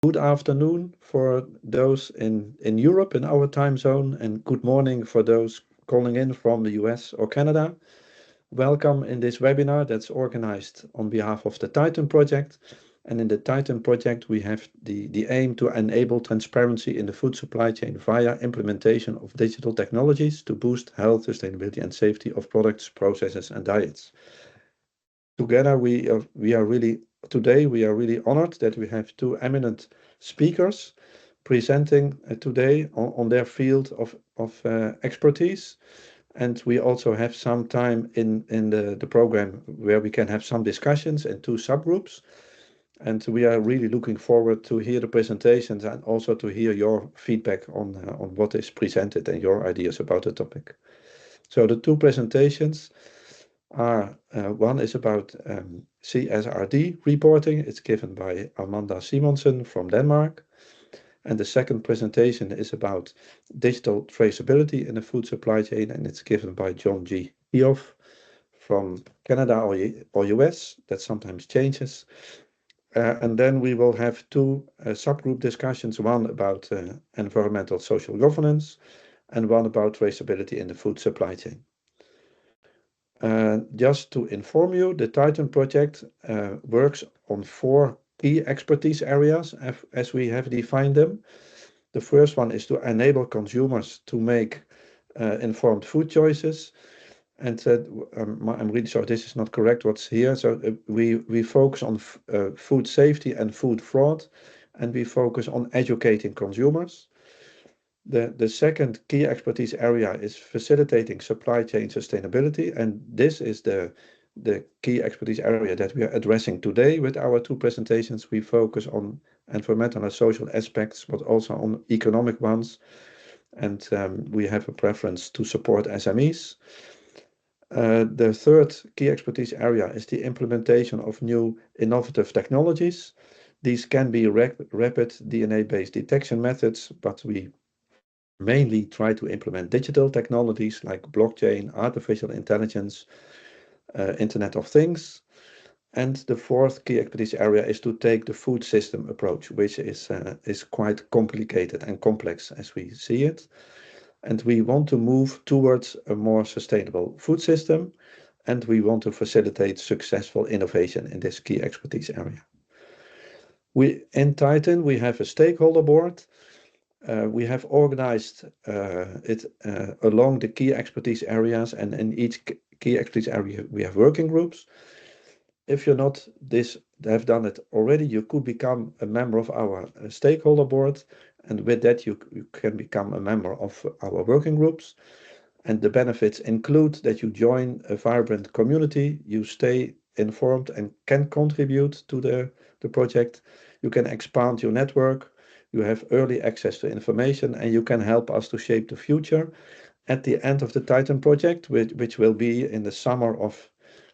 Good afternoon for those in Europe in our time zone, and good morning for those calling in from the US or Canada. Welcome in this webinar that's organized on behalf of the Titan Project. And in the Titan Project, we have the aim to enable transparency in the food supply chain via implementation of digital technologies to boost health, sustainability, and safety of products, processes, and diets. Together, today we are really honored that we have two eminent speakers presenting today on their field of expertise. And we also have some time in the program where we can have some discussions in two subgroups. And we are really looking forward to hear the presentations and also to hear your feedback on what is presented and your ideas about the topic. So the two presentations are, one is about CSRD reporting. It's given by Amanda Simonsen from Denmark. And the second presentation is about digital traceability in the food supply chain, and it's given by John G. Keogh from Canada or US. That sometimes changes. And then we will have two subgroup discussions, one about environmental social governance and one about traceability in the food supply chain. Just to inform you, the Titan project works on four key expertise areas as we have defined them. The first one is to enable consumers to make informed food choices. And I'm really sorry, this is not correct what's here. So we focus on food safety and food fraud, and we focus on educating consumers. The second key expertise area is facilitating supply chain sustainability, and this is the key expertise area that we are addressing today with our two presentations. We focus on environmental and social aspects, but also on economic ones, and we have a preference to support SMEs. The third key expertise area is the implementation of new innovative technologies. These can be rapid DNA-based detection methods, but we mainly try to implement digital technologies like blockchain, artificial intelligence, Internet of Things. And the fourth key expertise area is to take the food system approach, which is quite complicated and complex as we see it. And we want to move towards a more sustainable food system, and we want to facilitate successful innovation in this key expertise area. In Titan, we have a stakeholder board. We have organized it along the key expertise areas, and in each key expertise area we have working groups. If you're not have done it already, you could become a member of our stakeholder board, and with that you can become a member of our working groups. And the benefits include that you join a vibrant community, you stay informed and can contribute to the project, you can expand your network, you have early access to information, and you can help us to shape the future. At the end of the Titan project, which will be in the summer of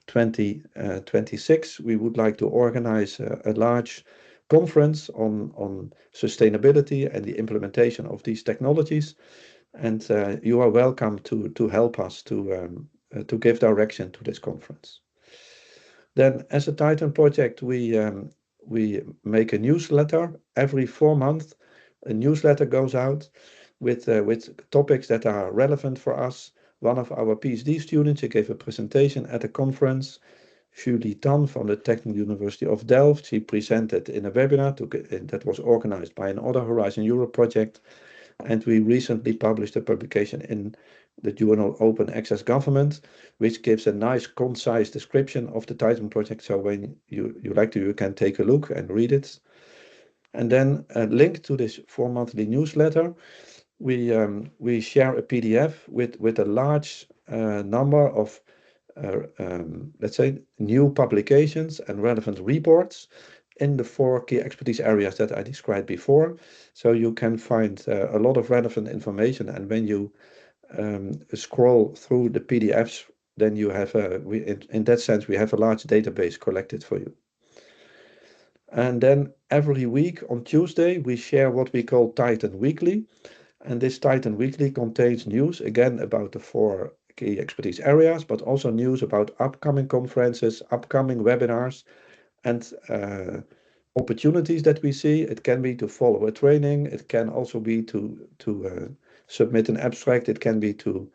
2026, we would like to organize a large conference on sustainability and the implementation of these technologies. And you are welcome to help us to give direction to this conference. Then, as a Titan project, we make a newsletter every 4 months. A newsletter goes out with topics that are relevant for us. One of our PhD students, she gave a presentation at a conference. Julie Tan from the Technical University of Delft, she presented in a webinar that was organized by another Horizon Europe project. And we recently published a publication in the journal Open Access Government, which gives a nice, concise description of the Titan project. So when you like to, you can take a look and read it. And then a link to this 4-monthly newsletter. We share a PDF with a large number of let's say new publications and relevant reports in the 4 key expertise areas that I described before. So you can find a lot of relevant information, and when you scroll through the PDFs, then you have in that sense we have a large database collected for you. And then every week on Tuesday we share what we call Titan Weekly, and this Titan Weekly contains news again about the 4 key expertise areas, but also news about upcoming conferences, upcoming webinars, and opportunities that we see. It can be to follow a training. It can also be to submit an abstract. It can be to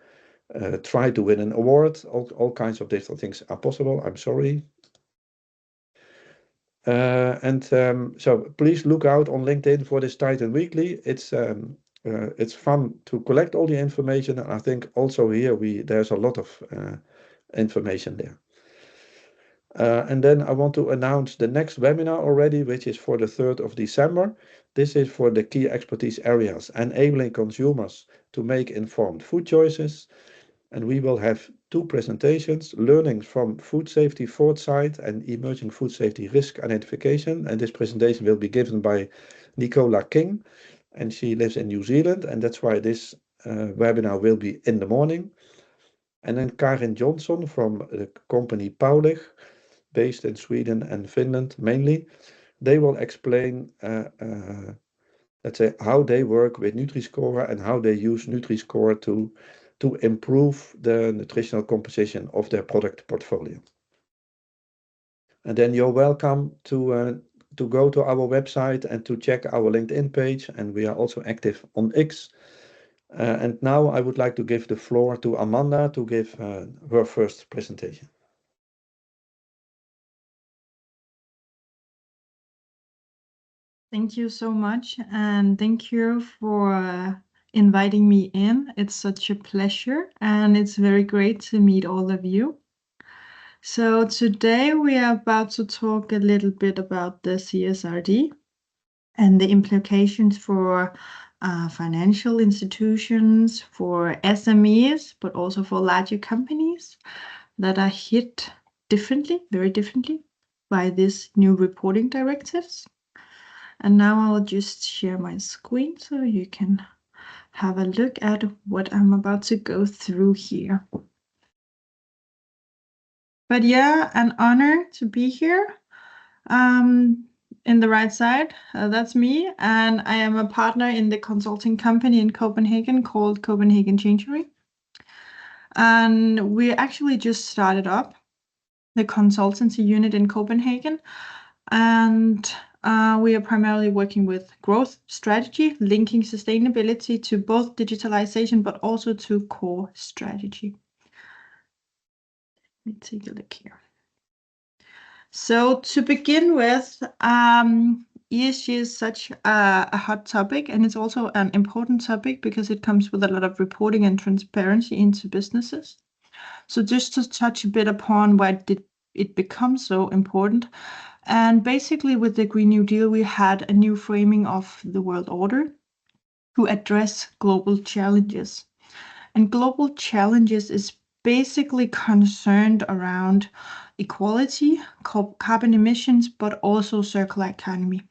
try to win an award. All kinds of different things are possible. I'm sorry. So please look out on LinkedIn for this Titan Weekly. It's fun to collect all the information. And I think also here there's a lot of information there. And then I want to announce the next webinar already, which is for the 3rd of December. This is for the key expertise areas, enabling consumers to make informed food choices. And we will have 2 presentations, learning from food safety foresight and emerging food safety risk identification. And this presentation will be given by Nicola King, and she lives in New Zealand. And that's why this webinar will be in the morning. And then Karin Johnson from the company Paulig, based in Sweden and Finland mainly, they will explain, let's say, how they work with Nutri-Score and how they use Nutri-Score to improve the nutritional composition of their product portfolio. And then you're welcome to go to our website and to check our LinkedIn page, and we are also active on X. And now I would like to give the floor to Amanda to give her first presentation. Thank you so much, and thank you for inviting me in. It's such a pleasure, and it's very great to meet all of you. So today we are about to talk a little bit about the CSRD and the implications for financial institutions, for SMEs, but also for larger companies that are hit differently, very differently, by these new reporting directives. And now I'll just share my screen so you can have a look at what I'm about to go through here. But yeah, an honor to be here. In the right side, that's me, and I am a partner in the consulting company in Copenhagen called Copenhagen Changery. And we actually just started up the consultancy unit in Copenhagen, and we are primarily working with growth strategy, linking sustainability to both digitalization but also to core strategy. Let me take a look here. So to begin with, ESG is such a hot topic, and it's also an important topic because it comes with a lot of reporting and transparency into businesses. So just to touch a bit upon why did it become so important. And basically with the Green New Deal, we had a new framing of the world order to address global challenges. And global challenges is basically concerned around equality, carbon emissions, but also circular economy.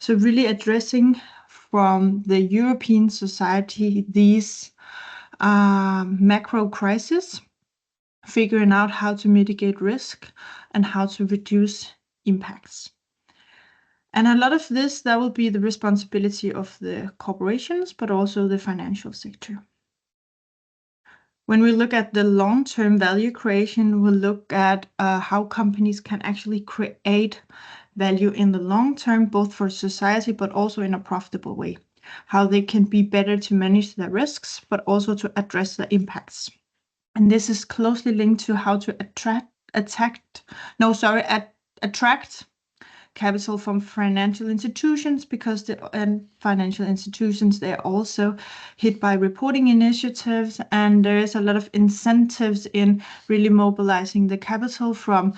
So really addressing from the European society these macro crises, figuring out how to mitigate risk and how to reduce impacts. And a lot of this, that will be the responsibility of the corporations, but also the financial sector. When we look at the long-term value creation, we'll look at how companies can actually create value in the long term, both for society, but also in a profitable way. How they can be better to manage their risks, but also to address the impacts. And this is closely linked to how to attract capital from financial institutions, because financial institutions, they're also hit by reporting initiatives, and there is a lot of incentives in really mobilizing the capital from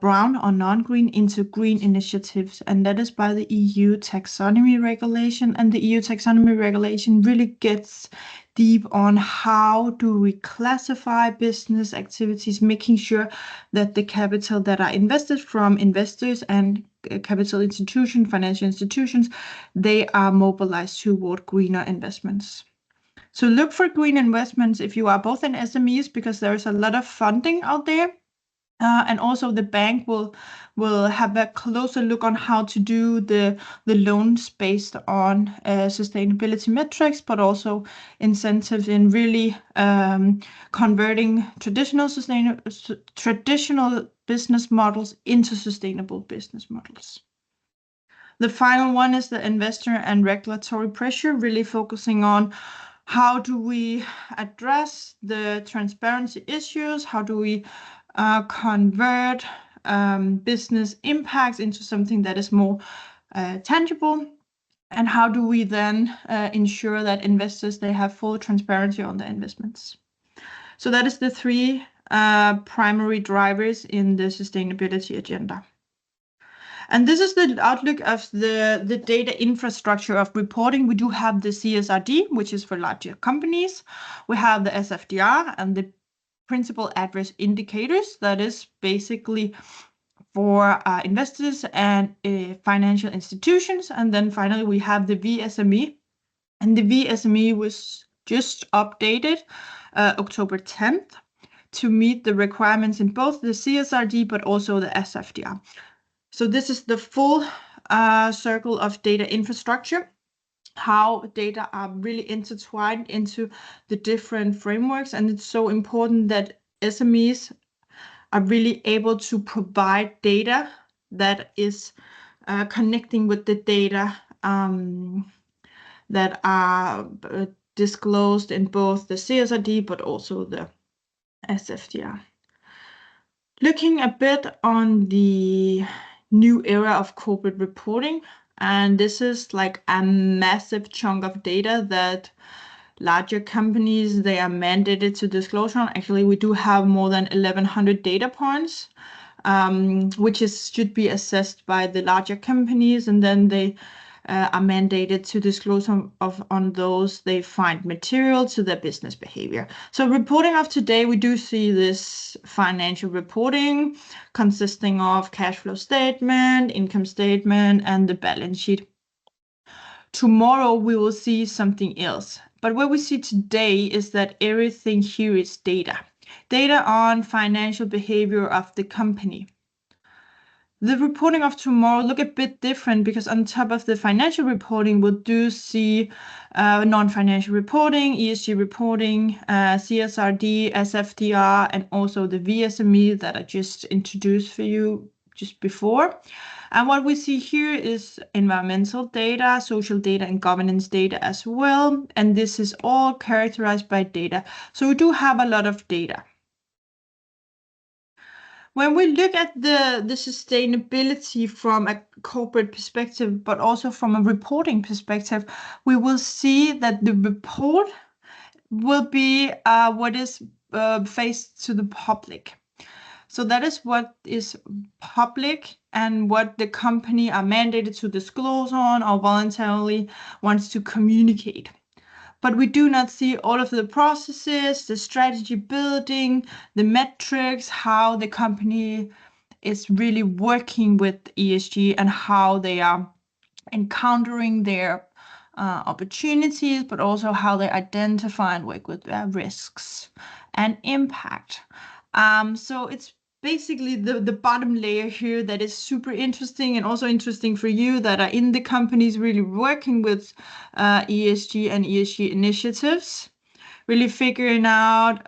brown or non-green into green initiatives, and that is by the EU taxonomy regulation. And the EU taxonomy regulation really gets deep on how do we classify business activities, making sure that the capital that are invested from investors and capital institutions, financial institutions, they are mobilized toward greener investments. So look for green investments if you are both in SMEs, because there is a lot of funding out there. And also the bank will have a closer look on how to do the loans based on sustainability metrics, but also incentives in really converting traditional business models into sustainable business models. The final one is the investor and regulatory pressure, really focusing on how do we address the transparency issues, how do we convert business impacts into something that is more tangible, and how do we then ensure that investors, they have full transparency on their investments. So that is the three primary drivers in the sustainability agenda. And this is the outlook of the data infrastructure of reporting. We do have the CSRD, which is for larger companies. We have the SFDR and the principal adverse indicators. That is basically for investors and financial institutions. And then finally, we have the VSME. And the VSME was just updated October 10th to meet the requirements in both the CSRD, but also the SFDR. So this is the full circle of data infrastructure, how data are really intertwined into the different frameworks. And it's so important that SMEs are really able to provide data that is connecting with the data that are disclosed in both the CSRD, but also the SFDR. Looking a bit on the new era of corporate reporting, and this is like a massive chunk of data that larger companies, they are mandated to disclose on. Actually, we do have more than 1,100 data points, which should be assessed by the larger companies, and then they are mandated to disclose on those they find material to their business behavior. So reporting of today, we do see this financial reporting consisting of cash flow statement, income statement, and the balance sheet. Tomorrow we will see something else. But what we see today is that everything here is data. Data on financial behavior of the company. The reporting of tomorrow look a bit different because on top of the financial reporting, we'll do see non-financial reporting, ESG reporting, CSRD, SFDR, and also the VSME that I just introduced for you just before. And what we see here is environmental data, social data, and governance data as well. And this is all characterized by data. So we do have a lot of data. When we look at the sustainability from a corporate perspective, but also from a reporting perspective, we will see that the report will be what is faced to the public. So that is what is public and what the company are mandated to disclose on or voluntarily wants to communicate. But we do not see all of the processes, the strategy building, the metrics, how the company is really working with ESG and how they are encountering their opportunities, but also how they identify and work with their risks and impact. So it's basically the bottom layer here that is super interesting, and also interesting for you that are in the companies really working with ESG and ESG initiatives, really figuring out,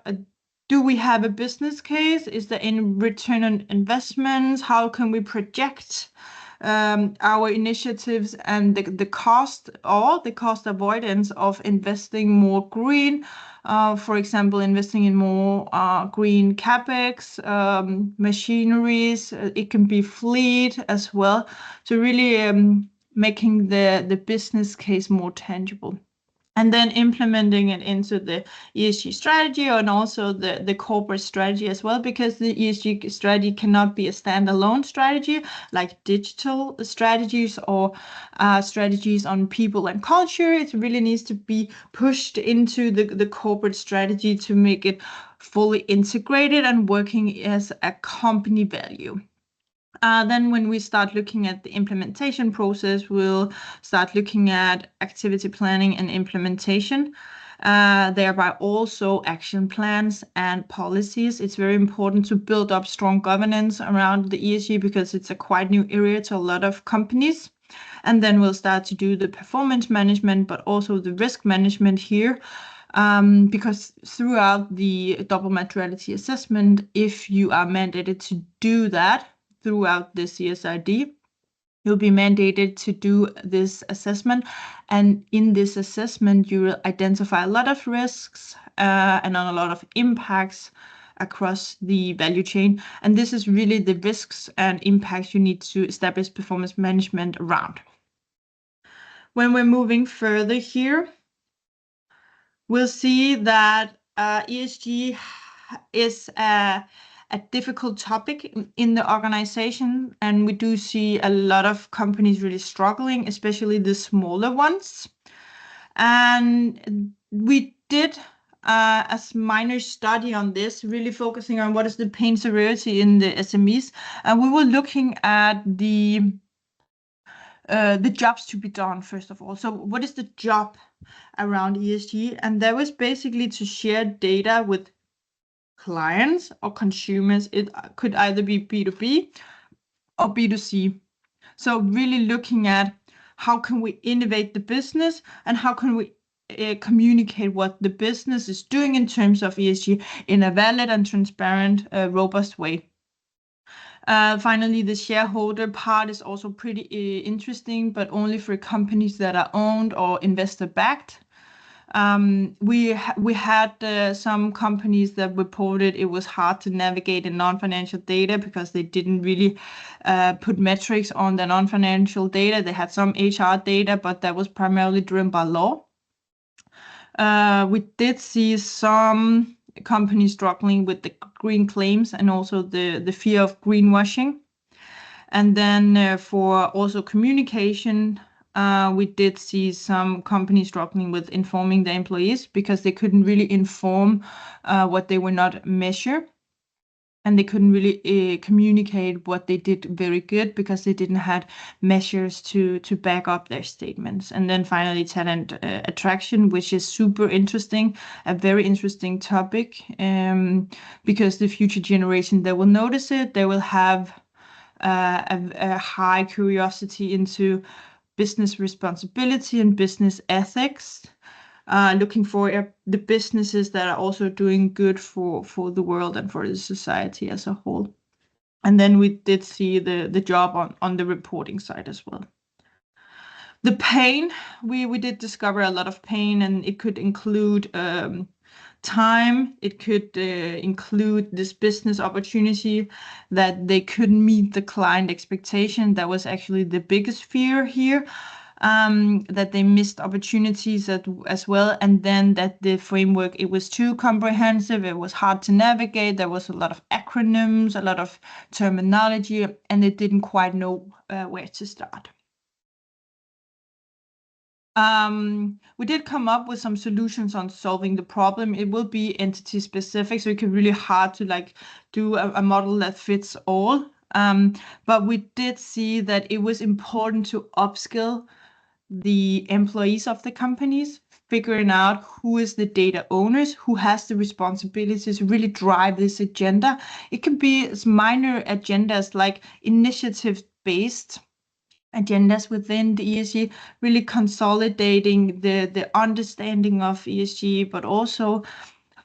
do we have a business case? Is there any return on investments? How can we project our initiatives and the cost or the cost avoidance of investing more green? For example, investing in more green capex, machineries, it can be fleet as well. So really making the business case more tangible. And then implementing it into the ESG strategy and also the corporate strategy as well, because the ESG strategy cannot be a standalone strategy like digital strategies or strategies on people and culture. It really needs to be pushed into the corporate strategy to make it fully integrated and working as a company value. Then when we start looking at the implementation process, we'll start looking at activity planning and implementation, thereby also action plans and policies. It's very important to build up strong governance around the ESG because it's a quite new area to a lot of companies. And then we'll start to do the performance management, but also the risk management here. Because throughout the double materiality assessment, if you are mandated to do that, throughout the CSRD, You'll be mandated to do this assessment, and in this assessment, you will identify a lot of risks and a lot of impacts across the value chain. And this is really the risks and impacts you need to establish performance management around. When we're moving further here, we'll see that ESG is a difficult topic in the organization, and we do see a lot of companies really struggling, especially the smaller ones. And we did a minor study on this, really focusing on what is the pain severity in the SMEs, and we were looking at the jobs to be done first of all. So what is the job around ESG? And that was basically to share data with clients or consumers. It could either be B2B or B2C. So really looking at how can we innovate the business and how can we communicate what the business is doing in terms of ESG in a valid and transparent, robust way. Finally, the shareholder part is also pretty interesting, but only for companies that are owned or investor backed. We had some companies that reported it was hard to navigate in non-financial data because they didn't really put metrics on the non-financial data. They had some HR data, but that was primarily driven by law. We did see some companies struggling with the green claims and also the fear of greenwashing. And then for also communication, we did see some companies struggling with informing their employees because they couldn't really inform what they were not measure. And they couldn't really communicate what they did very good because they didn't have measures to back up their statements. And then finally, talent attraction, which is super interesting, a very interesting topic, because the future generation, they will notice it, they will have a high curiosity into business responsibility and business ethics, looking for the businesses that are also doing good for the world and for the society as a whole. And then we did see the job on the reporting side as well. The pain, we did discover a lot of pain, and it could include time, it could include this business opportunity that they couldn't meet the client expectation. That was actually the biggest fear here, that they missed opportunities as well, and then that the framework, it was too comprehensive, it was hard to navigate, there was a lot of acronyms, a lot of terminology, and they didn't quite know where to start. We did come up with some solutions on solving the problem. It will be entity specific, so it can really hard to do a model that fits all. But we did see that it was important to upskill the employees of the companies, figuring out who is the data owners, who has the responsibilities to really drive this agenda. It can be minor agendas like initiative-based agendas within the ESG, really consolidating the understanding of ESG, but also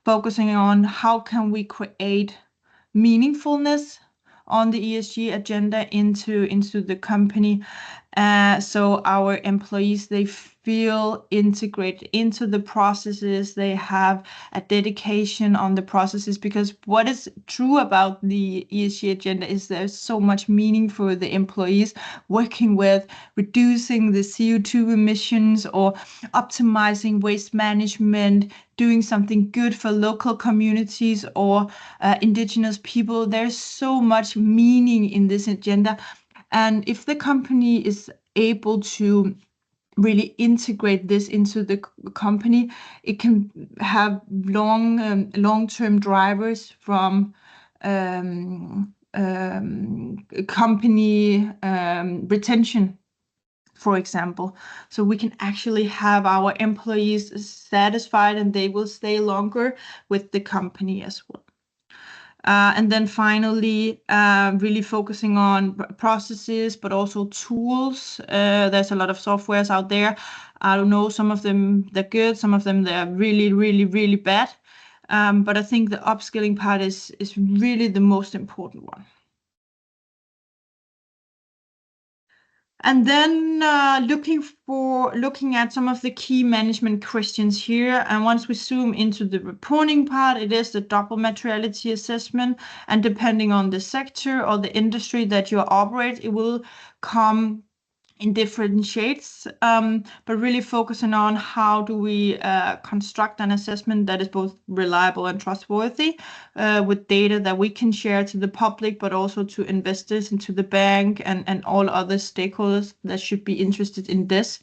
focusing on how can we create meaningfulness on the ESG agenda into the company, so our employees, they feel integrated into the processes, they have a dedication on the processes, because what is true about the ESG agenda is there's so much meaning for the employees working with reducing the CO2 emissions or optimizing waste management, doing something good for local communities or indigenous people. There's so much meaning in this agenda. And if the company is able to really integrate this into the company, it can have long-term drivers from company retention, for example. So we can actually have our employees satisfied and they will stay longer with the company as well. And then finally, really focusing on processes, but also tools. There's a lot of softwares out there. I don't know, some of them, they're good. Some of them, they're really, really, really bad. But I think the upskilling part is really the most important one. And then looking at some of the key management questions here. And once we zoom into the reporting part, it is the double materiality assessment. And depending on the sector or the industry that you operate, it will come in different shades, but really focusing on how do we construct an assessment that is both reliable and trustworthy, with data that we can share to the public, but also to investors and to the bank and all other stakeholders that should be interested in this.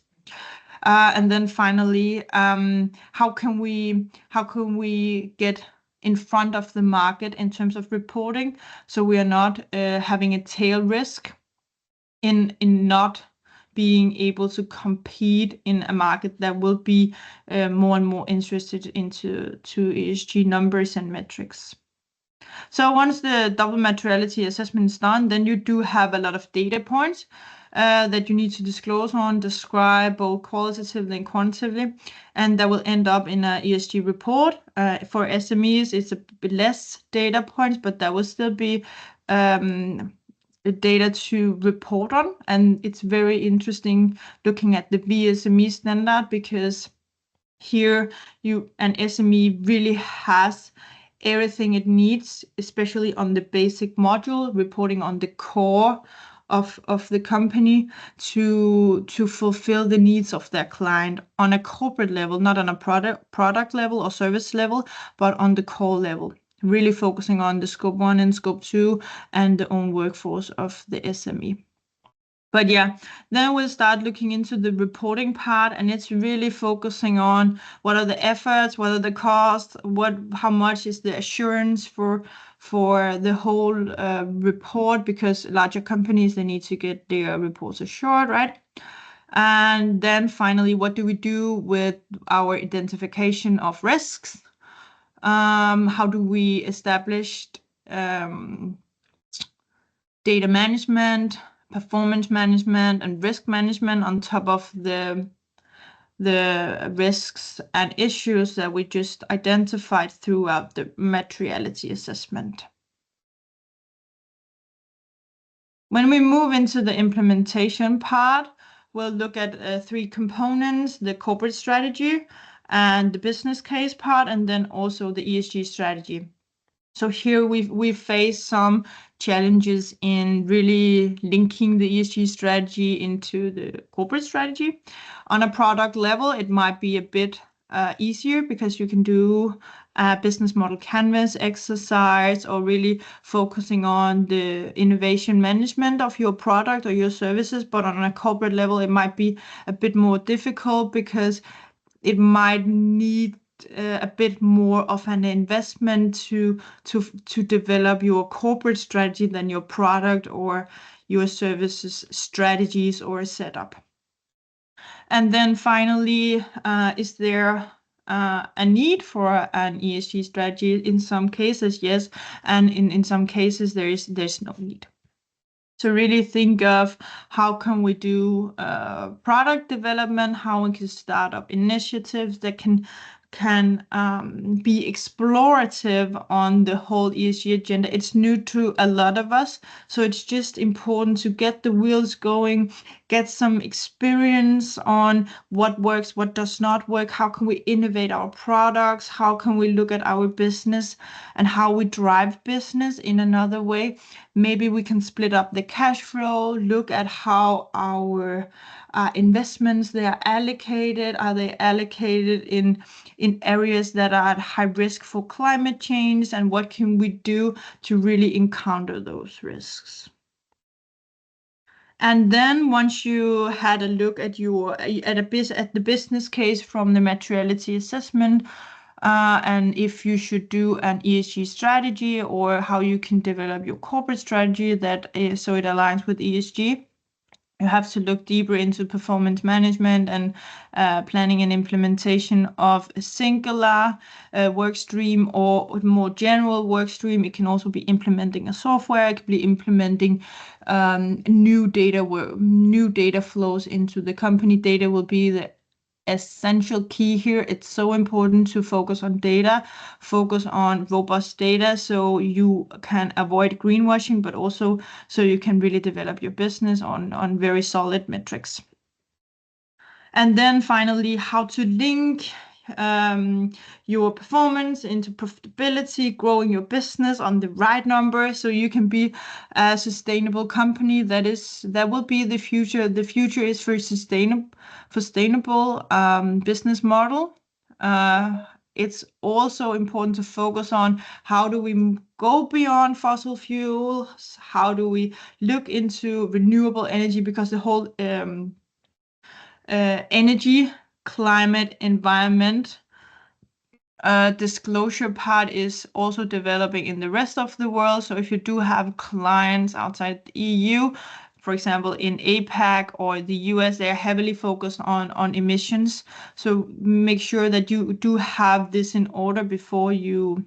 And then finally, how can we get in front of the market in terms of reporting, so we are not having a tail risk in not being able to compete in a market that will be more and more interested into ESG numbers and metrics. So once the double materiality assessment is done, then you do have a lot of data points that you need to disclose on, describe both qualitatively and quantitatively, and that will end up in an ESG report. For SMEs, it's a bit less data points, but that will still be data to report on. And it's very interesting looking at the VSME standard, because here an SME really has everything it needs, especially on the basic module, reporting on the core of the company to fulfill the needs of their client on a corporate level, not on a product level or service level, but on the core level, really focusing on the scope 1 and scope 2 and the own workforce of the SME. But yeah, then we'll start looking into the reporting part, and it's really focusing on what are the efforts, what are the costs, how much is the assurance for the whole report, because larger companies, they need to get their reports assured, right? And then finally, what do we do with our identification of risks? How do we establish data management, performance management, and risk management on top of the risks and issues that we just identified throughout the materiality assessment. When we move into the implementation part, we'll look at 3 components: the corporate strategy and the business case part, and then also the ESG strategy. So here we've faced some challenges in really linking the ESG strategy into the corporate strategy. On a product level, it might be a bit easier, because you can do a business model canvas exercise, or really focusing on the innovation management of your product or your services. But on a corporate level, it might be a bit more difficult, because it might need a bit more of an investment to develop your corporate strategy than your product or your services strategies or setup. And then finally, is there a need for an ESG strategy? In some cases, yes, and in some cases there's no need. So really think of how can we do product development, how we can start up initiatives that can be explorative on the whole ESG agenda. It's new to a lot of us, so it's just important to get the wheels going, get some experience on what works, what does not work, how can we innovate our products, how can we look at our business and how we drive business in another way. Maybe we can split up the cash flow, look at how our investments, they are allocated. Are they allocated in areas that are at high risk for climate change, and what can we do to really encounter those risks? And then once you had a look at the business case from the materiality assessment, and if you should do an ESG strategy, or how you can develop your corporate strategy so it aligns with ESG, you have to look deeper into performance management and planning and implementation of a singular work stream or more general work stream. It can also be implementing a software. It could be implementing new data flows into the company. Data will be the essential key here. It's so important to focus on data, focus on robust data so you can avoid greenwashing, but also so you can really develop your business on very solid metrics. And then finally, how to link your performance into profitability, growing your business on the right number so you can be a sustainable company. That will be the future. The future is for sustainable business model. It's also important to focus on how do we go beyond fossil fuels, how do we look into renewable energy, because the whole energy, climate, environment disclosure part is also developing in the rest of the world. So if you do have clients outside the EU, for example, in APAC or the US, they're heavily focused on emissions. So make sure that you do have this in order before you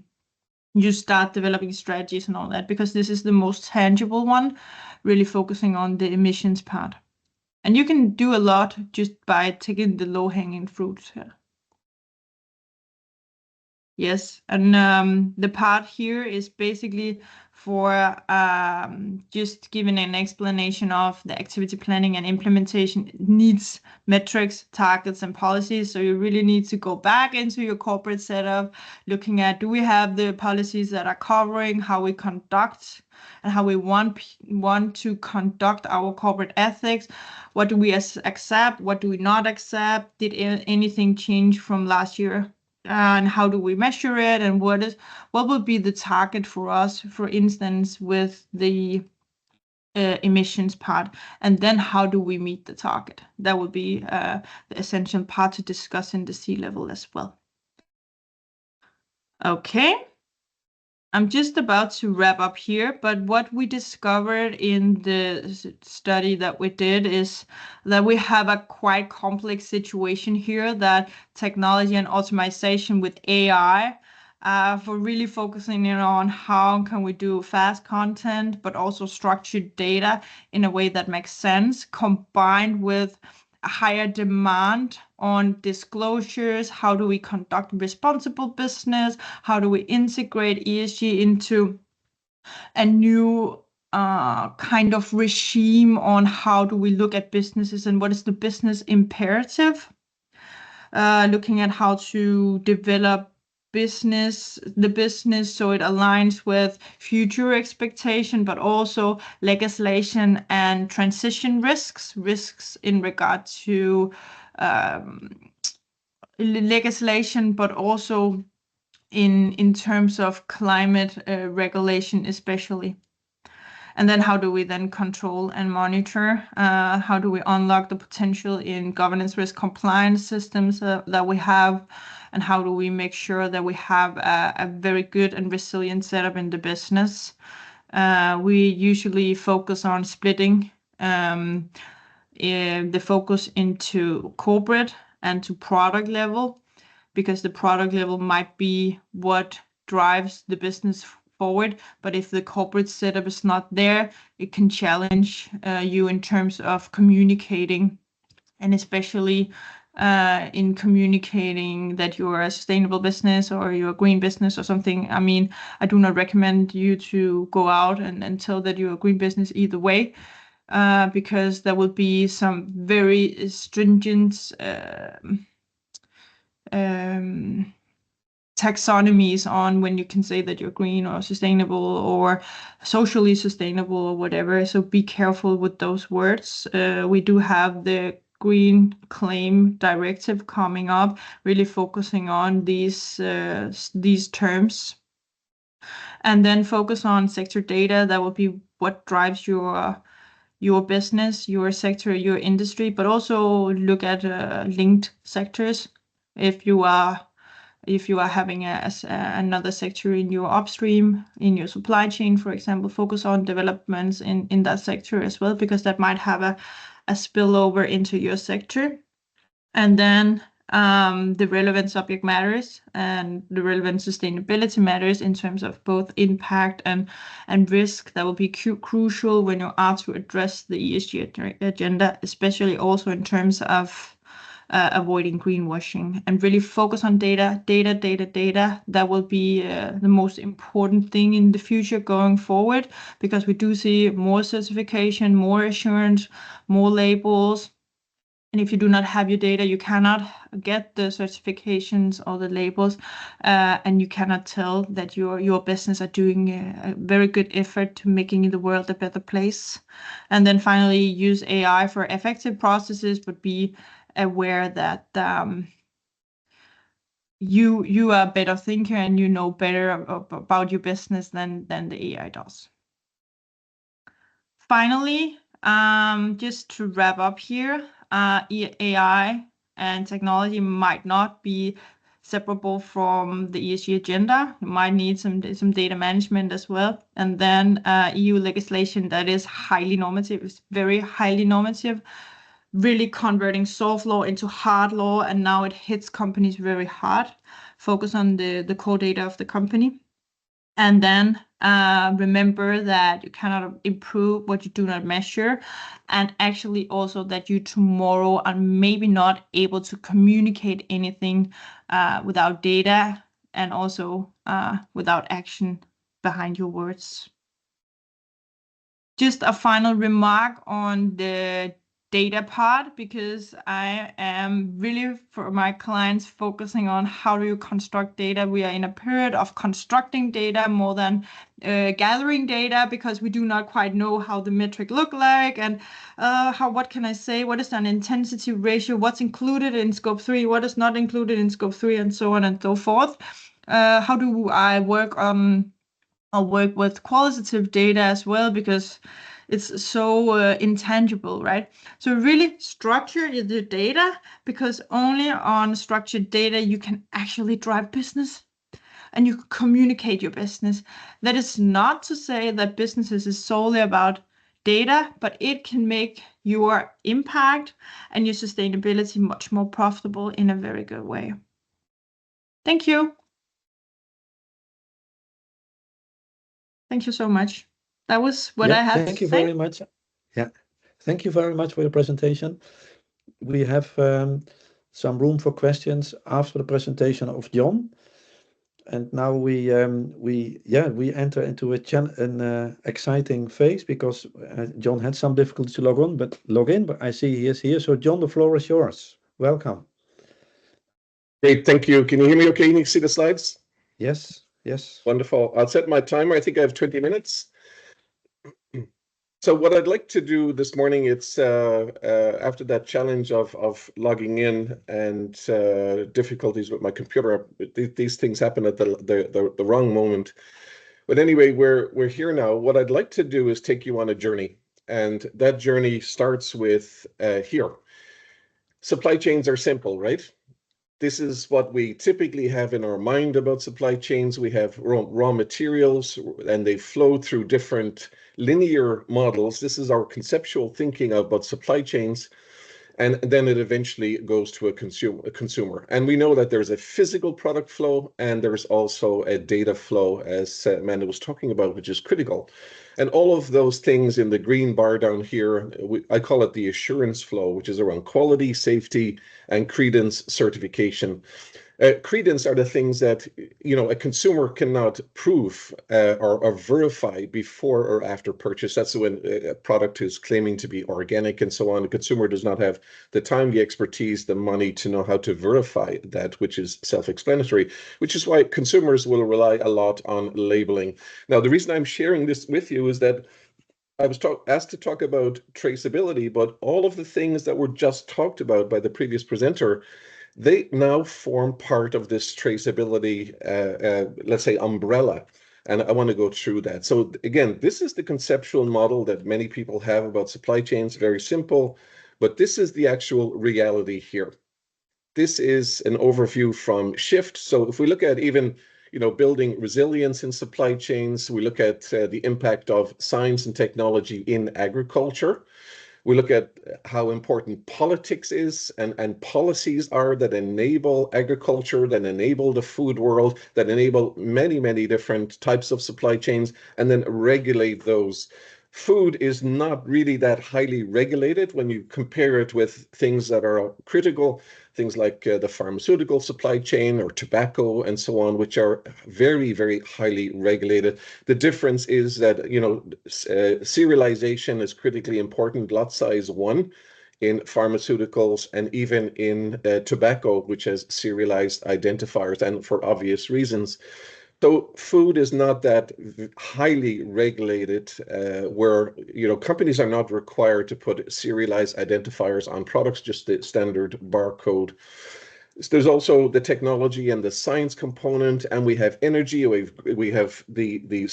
start developing strategies and all that, because this is the most tangible one, really focusing on the emissions part. And you can do a lot just by taking the low-hanging fruits here. Yes, and the part here is basically for just giving an explanation of the activity planning and implementation needs metrics, targets, and policies. So you really need to go back into your corporate setup, looking at, do we have the policies that are covering how we conduct and how we want to conduct our corporate ethics? What do we accept? What do we not accept? Did anything change from last year? And how do we measure it? And what would be the target for us, for instance, with the emissions part? And then how do we meet the target? That would be the essential part to discuss in the C-level as well. Okay. I'm just about to wrap up here, but what we discovered in the study that we did is that we have a quite complex situation here, that technology and optimization with AI for really focusing in on how can we do fast content, but also structured data in a way that makes sense, combined with a higher demand on disclosures. How do we conduct responsible business? How do we integrate ESG into a new kind of regime on how do we look at businesses and what is the business imperative? Looking at how to develop the business so it aligns with future expectation, but also legislation and transition risks in regard to legislation, but also in terms of climate regulation especially. And then how do we then control and monitor? How do we unlock the potential in governance risk compliance systems that we have? And how do we make sure that we have a very good and resilient setup in the business? We usually focus on splitting the focus into corporate and to product level, because the product level might be what drives the business forward. But if the corporate setup is not there, it can challenge you in terms of communicating, and especially in communicating that you're a sustainable business or you're a green business or something. I mean, I do not recommend you to go out and tell that you're a green business either way, because there will be some very stringent taxonomies on when you can say that you're green or sustainable or socially sustainable or whatever. So be careful with those words. We do have the Green Claim Directive coming up, really focusing on these terms. And then focus on sector data. That will be what drives your business, your sector, your industry, but also look at linked sectors. If you are having another sector in your upstream, in your supply chain, for example, focus on developments in that sector as well, because that might have a spillover into your sector. And then the relevant subject matters and the relevant sustainability matters in terms of both impact and risk. That will be crucial when you are to address the ESG agenda, especially also in terms of avoiding greenwashing, and really focus on data. That will be the most important thing in the future going forward, because we do see more certification, more assurance, more labels. And if you do not have your data, you cannot get the certifications or the labels, and you cannot tell that your business are doing a very good effort to making the world a better place. And then finally, use AI for effective processes, but be aware that you are a better thinker and you know better about your business than the AI does. Finally, just to wrap up here, AI and technology might not be separable from the ESG agenda. You might need some data management as well. And then EU legislation that is highly normative, is very highly normative, really converting soft law into hard law. And now it hits companies very hard. Focus on the core data of the company. And then remember that you cannot improve what you do not measure, and actually also that you tomorrow are maybe not able to communicate anything without data, and also without action behind your words. Just a final remark on the data part, because I am really, for my clients, focusing on how do you construct data. We are in a period of constructing data more than gathering data, because we do not quite know how the metric look like, and what can I say, what is an intensity ratio, what's included in scope 3, what is not included in scope 3, and so on and so forth. How do I work on I'll work with qualitative data as well, because it's so intangible, right? So really structure the data, because only on structured data you can actually drive business and you communicate your business. That is not to say that businesses is solely about data, but it can make your impact and your sustainability much more profitable in a very good way. Thank you. Thank you so much. That was what I had to say. Thank you very much. Yeah, thank you very much for your presentation. We have some room for questions after the presentation of John. And now we enter into an exciting phase, because John had some difficulty to log in, but I see he is here. So John, the floor is yours. Welcome. Great, thank you. Can you hear me okay? Can you see the slides? Yes. Wonderful. I'll set my timer. I think I have 20 minutes. So what I'd like to do this morning, it's after that challenge of logging in and difficulties with my computer, these things happen at the wrong moment. But anyway, we're here now. What I'd like to do is take you on a journey, and that journey starts with here. Supply chains are simple, right? This is what we typically have in our mind about supply chains. We have raw materials, and they flow through different linear models. This is our conceptual thinking about supply chains. And then it eventually goes to a consumer. And we know that there's a physical product flow, and there's also a data flow, as Amanda was talking about, which is critical. And all of those things in the green bar down here, I call it the assurance flow, which is around quality, safety, and credence certification. Credence are the things that a consumer cannot prove or verify before or after purchase. That's when a product is claiming to be organic and so on. The consumer does not have the time, the expertise, the money to know how to verify that, which is self-explanatory, which is why consumers will rely a lot on labeling. Now, the reason I'm sharing this with you is that I was asked to talk about traceability, but all of the things that were just talked about by the previous presenter, they now form part of this traceability, let's say, umbrella. And I want to go through that. So again, this is the conceptual model that many people have about supply chains, very simple, but this is the actual reality here. This is an overview from Shift. So if we look at even building resilience in supply chains, we look at the impact of science and technology in agriculture. We look at how important politics is and policies are that enable agriculture, that enable the food world, that enable many, many different types of supply chains, and then regulate those. Food is not really that highly regulated when you compare it with things that are critical, things like the pharmaceutical supply chain or tobacco and so on, which are very, very highly regulated. The difference is that, you know, serialization is critically important, lot size 1 in pharmaceuticals and even in tobacco, which has serialized identifiers, and for obvious reasons. So food is not that highly regulated, where, you know, companies are not required to put serialized identifiers on products, just the standard barcode. So there's also the technology and the science component, and we have energy. We have the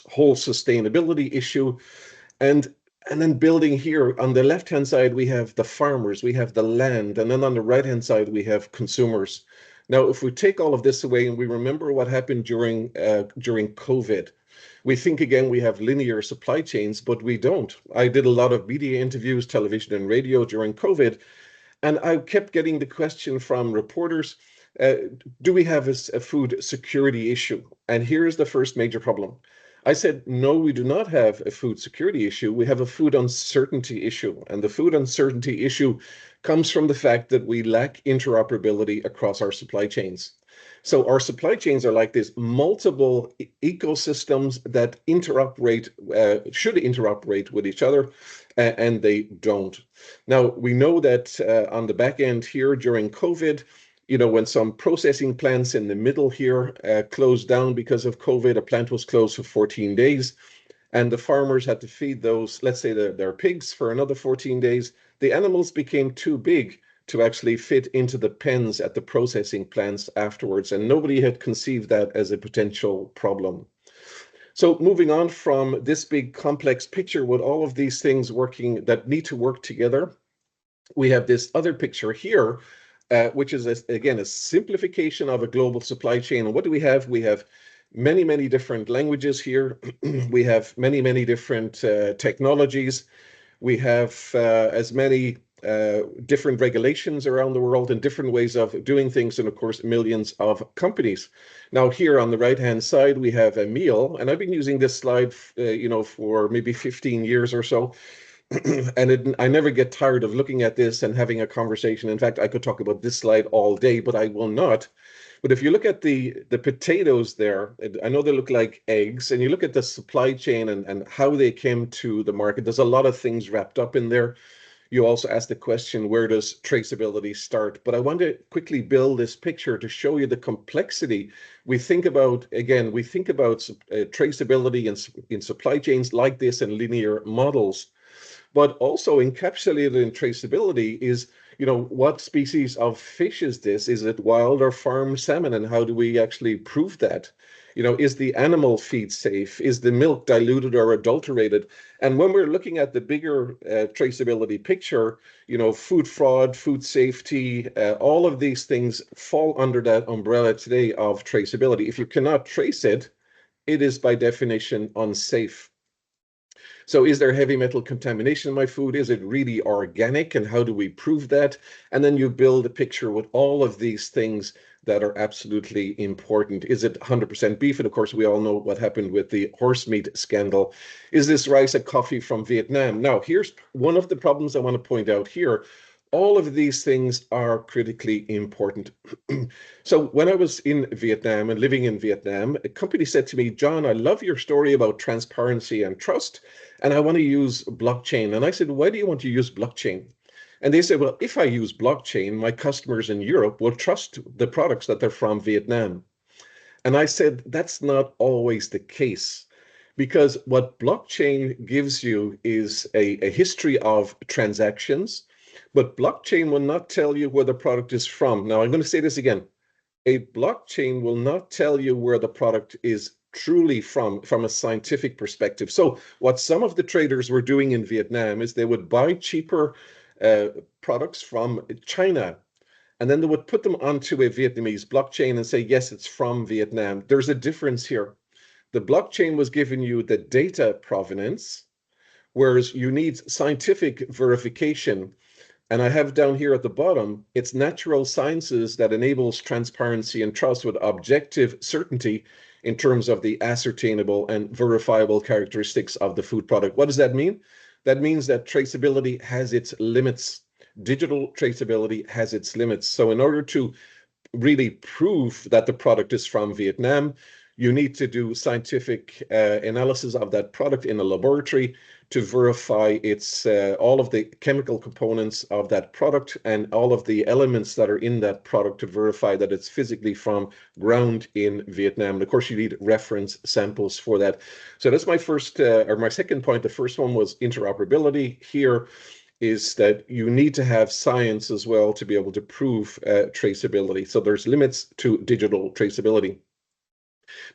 whole sustainability issue, and then building here on the left-hand side, we have the farmers, we have the land, and then on the right-hand side, we have consumers. Now, if we take all of this away and we remember what happened during COVID, we think again we have linear supply chains, but we don't. I did a lot of media interviews, television and radio during COVID, and I kept getting the question from reporters, do we have a food security issue? And here's the first major problem. I said, no, we do not have a food security issue. We have a food uncertainty issue. And the food uncertainty issue comes from the fact that we lack interoperability across our supply chains. So our supply chains are like this multiple ecosystems that should interoperate with each other, and they don't. Now, we know that on the back end here during COVID, you know, when some processing plants in the middle here closed down because of COVID, a plant was closed for 14 days, and the farmers had to feed those, let's say their pigs for another 14 days. The animals became too big to actually fit into the pens at the processing plants afterwards, and nobody had conceived that as a potential problem. So moving on from this big complex picture with all of these things working that need to work together, we have this other picture here, which is, again, a simplification of a global supply chain. And what do we have? We have many, many different languages here. We have many, many different technologies. We have as many different regulations around the world and different ways of doing things, and of course, millions of companies. Now, here on the right-hand side, we have a meal, and I've been using this slide, you know, for maybe 15 years or so. And I never get tired of looking at this and having a conversation. In fact, I could talk about this slide all day, but I will not. But if you look at the potatoes there, I know they look like eggs, and you look at the supply chain and how they came to the market, there's a lot of things wrapped up in there. You also asked the question, where does traceability start? But I want to quickly build this picture to show you the complexity. We think about traceability in supply chains like this in linear models. But also encapsulated in traceability is, you know, what species of fish is this? Is it wild or farm salmon? And how do we actually prove that? You know, is the animal feed safe? Is the milk diluted or adulterated? And when we're looking at the bigger traceability picture, you know, food fraud, food safety, all of these things fall under that umbrella today of traceability. If you cannot trace it, it is by definition unsafe. So is there heavy metal contamination in my food? Is it really organic? And how do we prove that? And then you build a picture with all of these things that are absolutely important. Is it 100% beef? And of course, we all know what happened with the horse meat scandal. Is this rice and coffee from Vietnam? Now, here's one of the problems I want to point out here. All of these things are critically important. So when I was in Vietnam and living in Vietnam, a company said to me, John, I love your story about transparency and trust, and I want to use blockchain. And I said, why do you want to use blockchain? And they said, well, if I use blockchain, my customers in Europe will trust the products that they're from Vietnam. And I said, that's not always the case, because what blockchain gives you is a history of transactions, but blockchain will not tell you where the product is from. Now, I'm going to say this again. A blockchain will not tell you where the product is truly from a scientific perspective. So what some of the traders were doing in Vietnam is they would buy cheaper products from China, and then they would put them onto a Vietnamese blockchain and say, yes, it's from Vietnam. There's a difference here. The blockchain was giving you the data provenance, whereas you need scientific verification. And I have down here at the bottom, it's natural sciences that enables transparency and trust with objective certainty in terms of the ascertainable and verifiable characteristics of the food product. What does that mean? That means that traceability has its limits. Digital traceability has its limits. So in order to really prove that the product is from Vietnam, you need to do scientific analysis of that product in a laboratory to verify its all of the chemical components of that product and all of the elements that are in that product to verify that it's physically from ground in Vietnam. And of course, you need reference samples for that. So that's my first or my second point. The first one was interoperability. Here is that you need to have science as well to be able to prove traceability. So there's limits to digital traceability.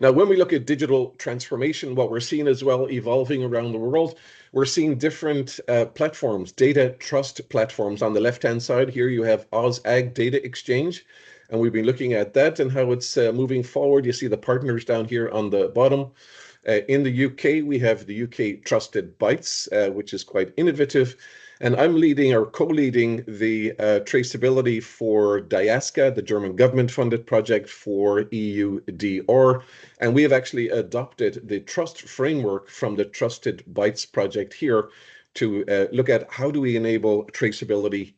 Now, when we look at digital transformation, what we're seeing as well evolving around the world, we're seeing different platforms, data trust platforms. On the left-hand side here, you have AusAg Data Exchange, and we've been looking at that and how it's moving forward. You see the partners down here on the bottom. In the UK, we have the UK Trusted Bytes, which is quite innovative. And I'm leading or co-leading the traceability for DIASCA, the German government-funded project for EUDR. And we have actually adopted the trust framework from the Trusted Bytes project here to look at how do we enable traceability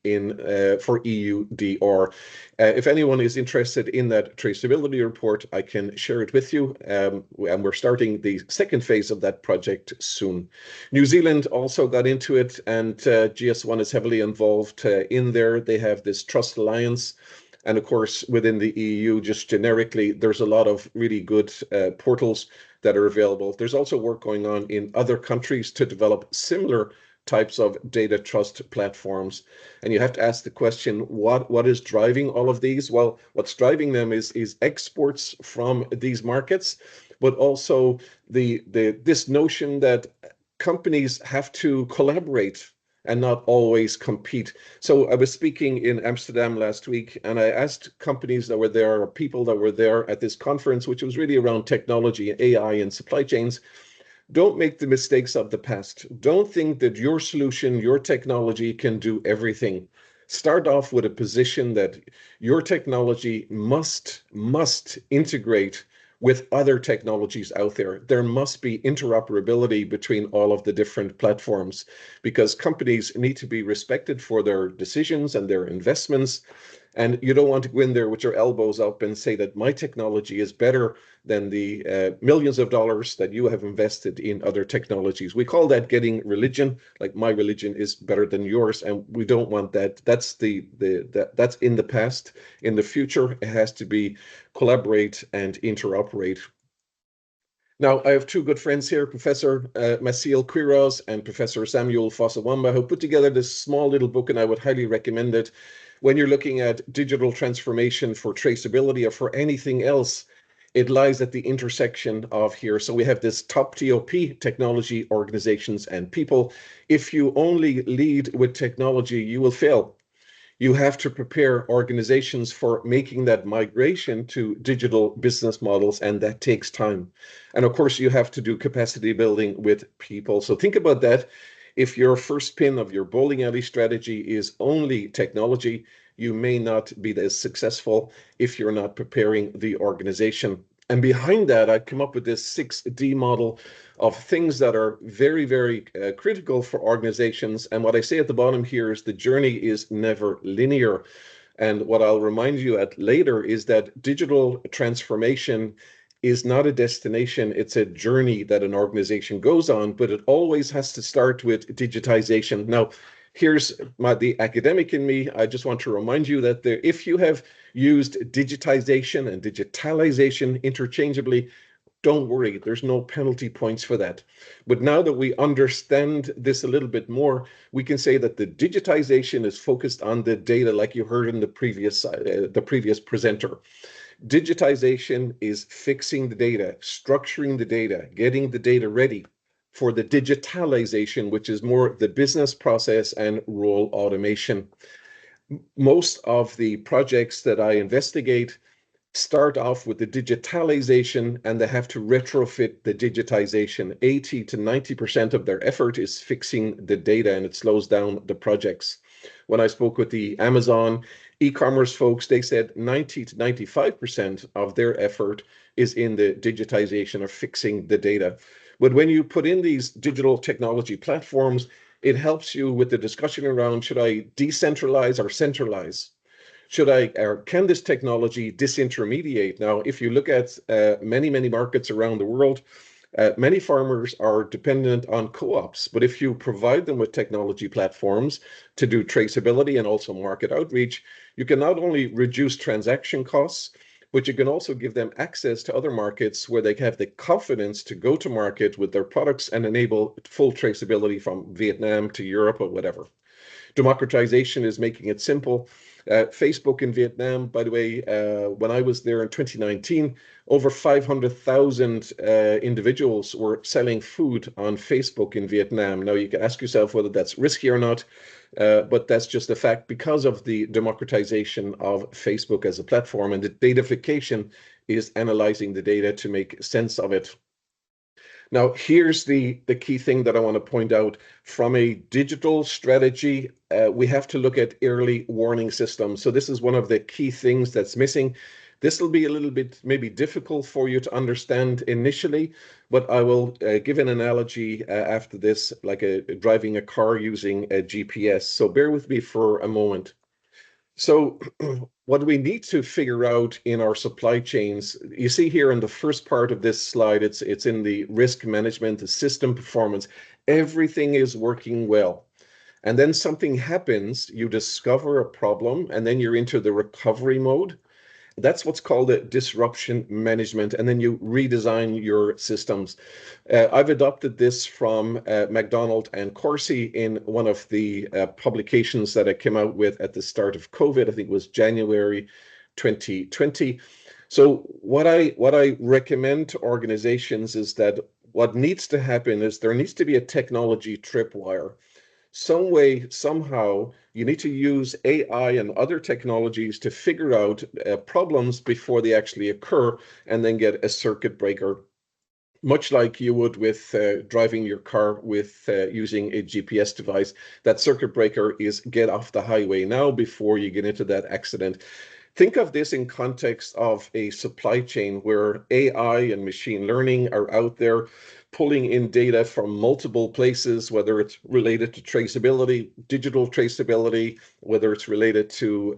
for EUDR. If anyone is interested in that traceability report, I can share it with you. And we're starting the second phase of that project soon. New Zealand also got into it, and GS1 is heavily involved in there. They have this Trust Alliance. And of course, within the EU, just generically, there's a lot of really good portals that are available. There's also work going on in other countries to develop similar types of data trust platforms. And you have to ask the question, what is driving all of these? Well, what's driving them is exports from these markets, but also this notion that companies have to collaborate and not always compete. So I was speaking in Amsterdam last week, and I asked companies that were there, or people that were there at this conference, which was really around technology, AI, and supply chains. Don't make the mistakes of the past. Don't think that your solution, your technology can do everything. Start off with a position that your technology must integrate with other technologies out there. There must be interoperability between all of the different platforms because companies need to be respected for their decisions and their investments. And you don't want to go in there with your elbows up and say that my technology is better than the millions of dollars that you have invested in other technologies. We call that getting religion, like my religion is better than yours, and we don't want that. That's that's in the past. In the future, it has to be collaborate and interoperate. Now, I have two good friends here, Professor Maciel Quiroz and Professor Samuel Fosawamba, who put together this small little book, and I would highly recommend it. When you're looking at digital transformation for traceability or for anything else, it lies at the intersection of here. So we have this top TOP, technology, organizations, and people. If you only lead with technology, you will fail. You have to prepare organizations for making that migration to digital business models, and that takes time. And of course, you have to do capacity building with people. So think about that. If your first pin of your bowling alley strategy is only technology, you may not be as successful if you're not preparing the organization. And behind that, I've come up with this 6D model of things that are very, very critical for organizations. And what I say at the bottom here is the journey is never linear. And what I'll remind you at later is that digital transformation is not a destination, it's a journey that an organization goes on, but it always has to start with digitization. Now, here's the academic in me. I just want to remind you that if you have used digitization and digitalization interchangeably, don't worry, there's no penalty points for that. But now that we understand this a little bit more, we can say that the digitization is focused on the data, like you heard in the previous presenter. Digitization is fixing the data, structuring the data, getting the data ready for the digitalization, which is more the business process and role automation. Most of the projects that I investigate start off with the digitalization and they have to retrofit the digitization. 80 to 90% of their effort is fixing the data and it slows down the projects. When I spoke with the Amazon e-commerce folks, they said 90 to 95% of their effort is in the digitization of fixing the data. But when you put in these digital technology platforms, it helps you with the discussion around, should I decentralize or centralize? Should I, or can this technology disintermediate? Now, if you look at many markets around the world, many farmers are dependent on co-ops, but if you provide them with technology platforms to do traceability and also market outreach, you can not only reduce transaction costs, but you can also give them access to other markets where they have the confidence to go to market with their products and enable full traceability from Vietnam to Europe or whatever. Democratization is making it simple. Facebook in Vietnam, by the way, when I was there in 2019, over 500,000 individuals were selling food on Facebook in Vietnam. Now, you can ask yourself whether that's risky or not, but that's just a fact because of the democratization of Facebook as a platform, and the datafication is analyzing the data to make sense of it. Now, here's the key thing that I want to point out. From a digital strategy, we have to look at early warning systems. So this is one of the key things that's missing. This will be a little bit maybe difficult for you to understand initially, but I will give an analogy after this, like driving a car using a GPS. So bear with me for a moment. So what we need to figure out in our supply chains, you see here in the first part of this slide, it's in the risk management, the system performance, everything is working well. And then something happens, you discover a problem, and then you're into the recovery mode. That's what's called a disruption management, and then you redesign your systems. I've adopted this from McDonald and Corsi in one of the publications that I came out with at the start of COVID. I think it was January 2020. So what I recommend to organizations is that what needs to happen is there needs to be a technology tripwire. Some way, somehow, you need to use AI and other technologies to figure out problems before they actually occur and then get a circuit breaker, much like you would with driving your car with using a GPS device. That circuit breaker is get off the highway now before you get into that accident. Think of this in context of a supply chain where AI and machine learning are out there pulling in data from multiple places, whether it's related to traceability, digital traceability, whether it's related to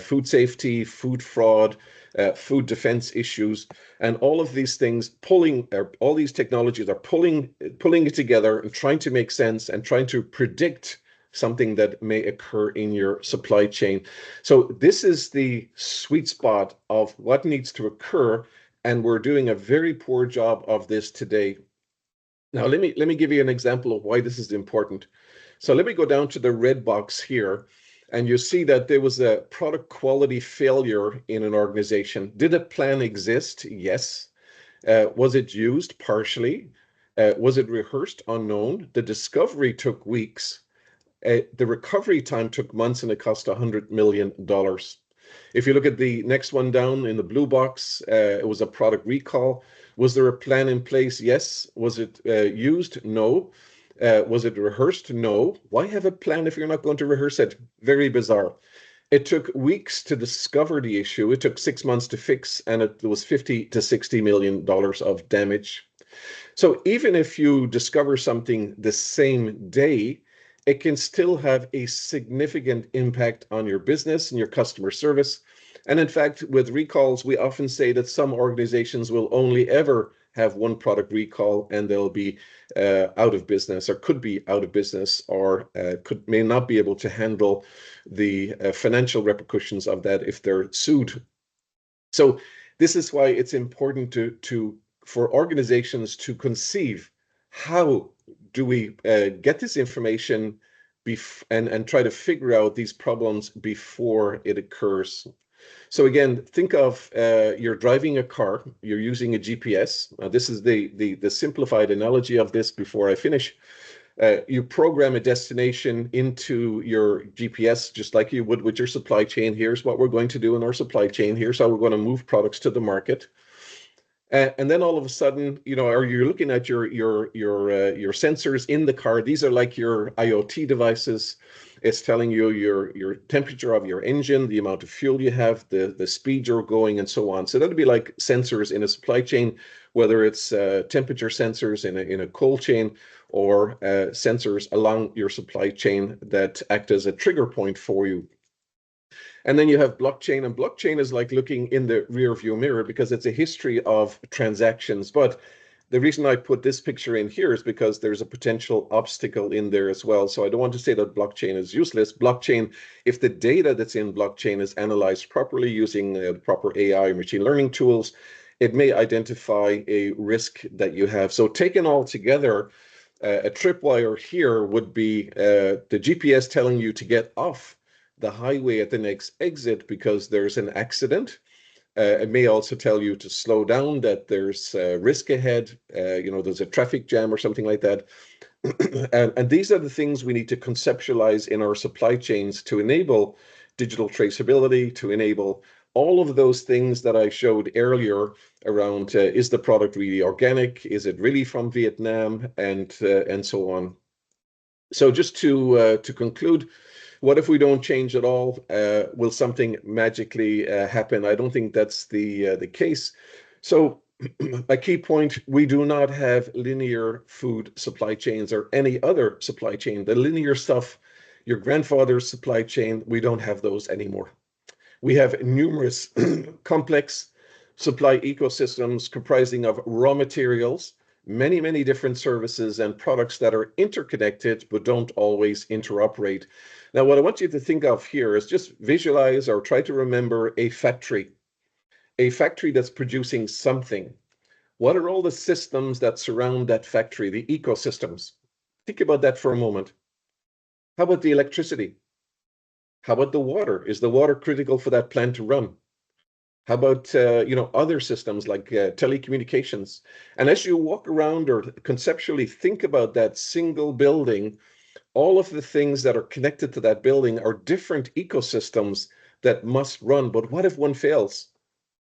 food safety, food fraud, food defense issues, and all of these things all these technologies are pulling it together and trying to make sense and trying to predict something that may occur in your supply chain. So this is the sweet spot of what needs to occur, and we're doing a very poor job of this today. Now, let me give you an example of why this is important. So let me go down to the red box here, and you see that there was a product quality failure in an organization. Did a plan exist? Yes. Was it used? Partially. Was it rehearsed? Unknown. The discovery took weeks. The recovery time took months, and it cost $100 million. If you look at the next one down in the blue box, it was a product recall. Was there a plan in place? Yes. Was it used? No. Was it rehearsed? No. Why have a plan if you're not going to rehearse it? Very bizarre. It took weeks to discover the issue. It took 6 months to fix, and it was $50 to $60 million of damage. So even if you discover something the same day, it can still have a significant impact on your business and your customer service. And in fact, with recalls, we often say that some organizations will only ever have one product recall, and they'll be out of business, or could be out of business, or may not be able to handle the financial repercussions of that if they're sued. So this is why it's important for organizations to conceive, how do we get this information and try to figure out these problems before it occurs. So again, think of you're driving a car, you're using a GPS. This is the simplified analogy of this before I finish. You program a destination into your GPS just like you would with your supply chain. Here's what we're going to do in our supply chain. Here's how we're going to move products to the market. And then all of a sudden, or you're looking at your sensors in the car. These are like your IoT devices. It's telling you your temperature of your engine, the amount of fuel you have, the speed you're going, and so on. So that'd be like sensors in a supply chain, whether it's temperature sensors in a cold chain, or sensors along your supply chain that act as a trigger point for you. And then you have blockchain, and blockchain is like looking in the rear view mirror because it's a history of transactions. But the reason I put this picture in here is because there's a potential obstacle in there as well. So I don't want to say that blockchain is useless. Blockchain, if the data that's in blockchain is analyzed properly using the proper AI machine learning tools, it may identify a risk that you have. So taken all together, a tripwire here would be the GPS telling you to get off the highway at the next exit because there's an accident. It may also tell you to slow down, that there's risk ahead, there's a traffic jam or something like that. And these are the things we need to conceptualize in our supply chains to enable digital traceability, to enable all of those things that I showed earlier around is the product really organic? Is it really from Vietnam? And so on. So just to conclude, what if we don't change at all? Will something magically happen? I don't think that's the case. So a key point, we do not have linear food supply chains or any other supply chain. The linear stuff, your grandfather's supply chain, we don't have those anymore. We have numerous complex supply ecosystems comprising of raw materials, many, many different services and products that are interconnected but don't always interoperate. Now, what I want you to think of here is just visualize or try to remember a factory that's producing something. What are all the systems that surround that factory, the ecosystems? Think about that for a moment. How about the electricity? How about the water? Is the water critical for that plant to run? How about other systems like telecommunications? And as you walk around or conceptually think about that single building, all of the things that are connected to that building are different ecosystems that must run. But what if one fails?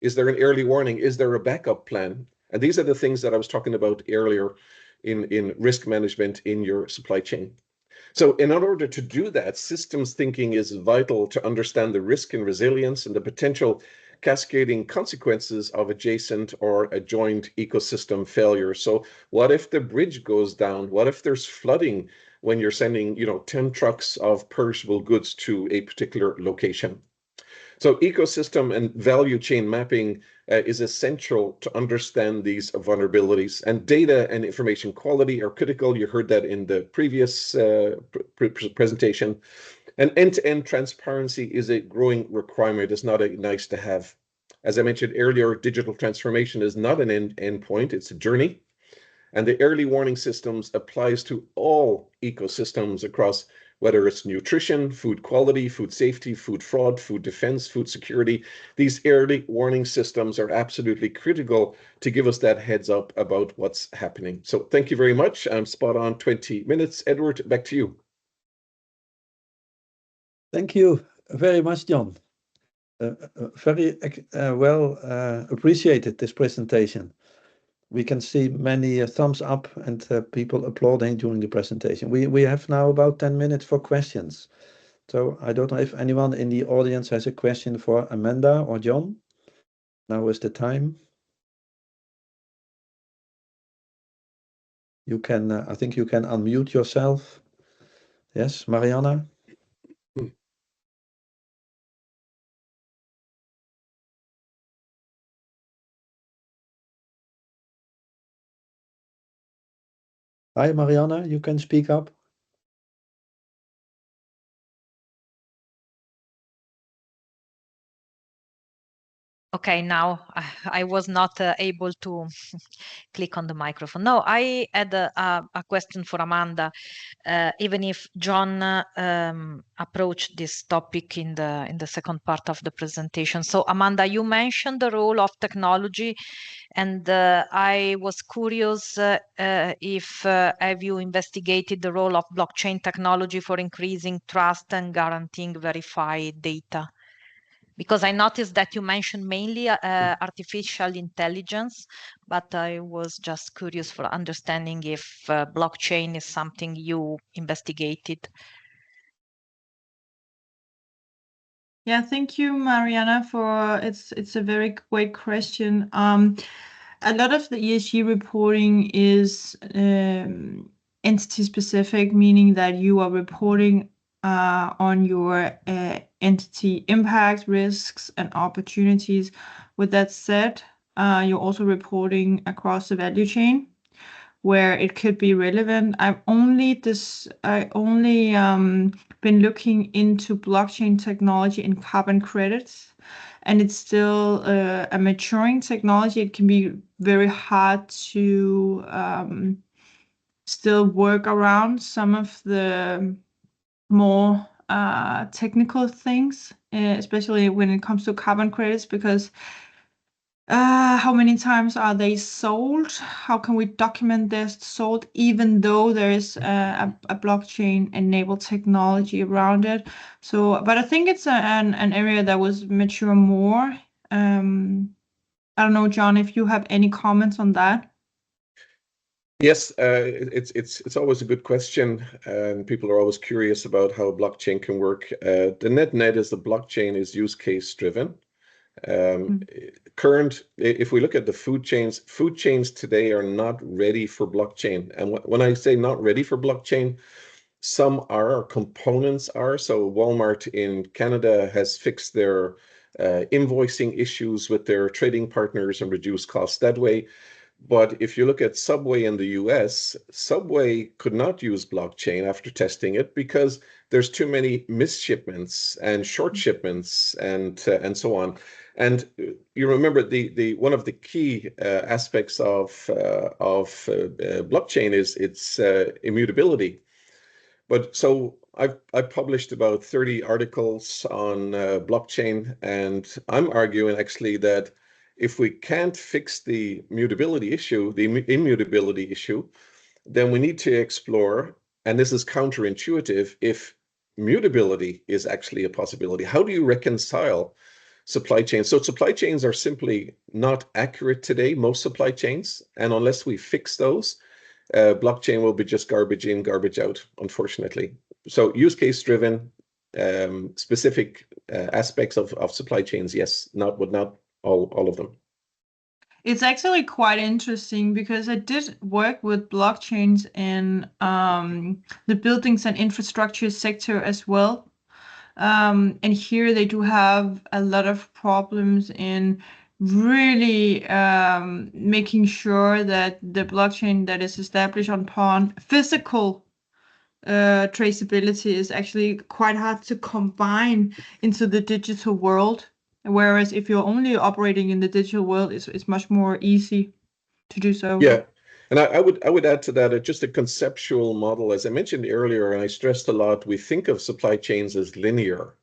Is there an early warning? Is there a backup plan? And these are the things that I was talking about earlier in risk management in your supply chain. So in order to do that, systems thinking is vital to understand the risk and resilience and the potential cascading consequences of adjacent or adjoined ecosystem failure. So what if the bridge goes down? What if there's flooding when you're sending, 10 trucks of perishable goods to a particular location? So ecosystem and value chain mapping is essential to understand these vulnerabilities, and data and information quality are critical. You heard that in the previous presentation. And end-to-end transparency is a growing requirement. It's not a nice to have. As I mentioned earlier, digital transformation is not an end point, it's a journey. And the early warning systems applies to all ecosystems across whether it's nutrition, food quality, food safety, food fraud, food defense, food security. These early warning systems are absolutely critical to give us that heads up about what's happening. So thank you very much. I'm spot on 20 minutes. Edward, back to you. Thank you very much, John. Very well appreciated this presentation. We can see many thumbs up and people applauding during the presentation. We have now about 10 minutes for questions. So I don't know if anyone in the audience has a question for Amanda or John. Now is the time. You can, I think you can unmute yourself. Yes, Mariana? Hi, Mariana, you can speak up. Okay, now I was not able to click on the microphone. No, I had a question for Amanda, even if John approached this topic in the second part of the presentation. So Amanda, you mentioned the role of technology, and I was curious if have you investigated the role of blockchain technology for increasing trust and guaranteeing verified data? Because I noticed that you mentioned mainly artificial intelligence, but I was just curious for understanding if blockchain is something you investigated. Yeah, thank you, Mariana, for it's a very great question. A lot of the ESG reporting is entity specific, meaning that you are reporting on your entity impact, risks, and opportunities. With that said, you're also reporting across the value chain where it could be relevant. I only been looking into blockchain technology and carbon credits, and it's still a maturing technology. It can be very hard to still work around some of the more technical things, especially when it comes to carbon credits, because how many times are they sold? How can we document they're sold, even though there is a blockchain-enabled technology around it? So, but I think it's an area that was mature more. I don't know, John, if you have any comments on that. Yes, it's always a good question, and people are always curious about how blockchain can work. The net is the blockchain is use case driven. If we look at the food chains today are not ready for blockchain. And when I say not ready for blockchain, some are, components are. So Walmart in Canada has fixed their invoicing issues with their trading partners and reduced costs that way. But if you look at Subway in the US, Subway could not use blockchain after testing it because there's too many missed shipments and short shipments and so on. And you remember the one of the key aspects of blockchain is its immutability. But so I've published about 30 articles on blockchain, and I'm arguing actually that if we can't fix the mutability issue, the immutability issue, then we need to explore, and this is counterintuitive, if mutability is actually a possibility. How do you reconcile supply chains? So supply chains are simply not accurate today, most supply chains, and unless we fix those, blockchain will be just garbage in, garbage out, unfortunately. So use case driven, specific aspects of supply chains, yes, not all of them. It's actually quite interesting because I did work with blockchains in the buildings and infrastructure sector as well. And here they do have a lot of problems in really making sure that the blockchain that is established upon physical traceability is actually quite hard to combine into the digital world. Whereas if you're only operating in the digital world, it's much more easy to do so. Yeah. And I would add to that just a conceptual model. As I mentioned earlier, and I stressed a lot, we think of supply chains as linear.